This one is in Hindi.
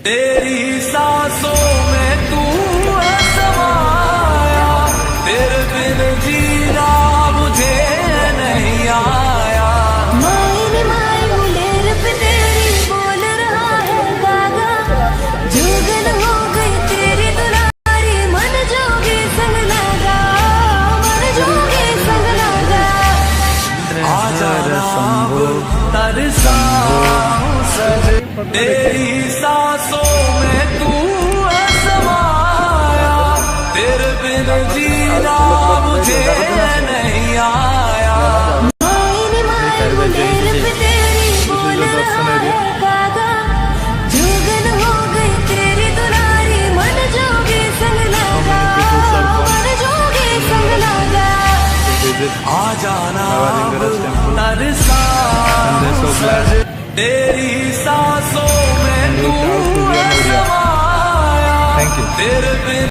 तेरी सांसों में तू है समाया, तेरे बिन जीना मुझे नहीं आया। मायने माय मुलेर पे तेरी बोल रहा है गागा, जोगन हो गई तेरी दुलारी, मन जोगे संग लगा, मन जोगे संग लगा। आजा तरसाऊं सज, तेरी सांसों में तू है समाया, तेरे बिन जीना मुझे नहीं आया। मायने माय मुलेर पे तेरी बोल रहा है गागा, जोगन हो गई तेरी दुलारी, मन जोगे संग लगा, मन जोगे संग लगा। आ जाना तरसाऊं सज, तेरी सांसों में तू है समाया, तेरे बिन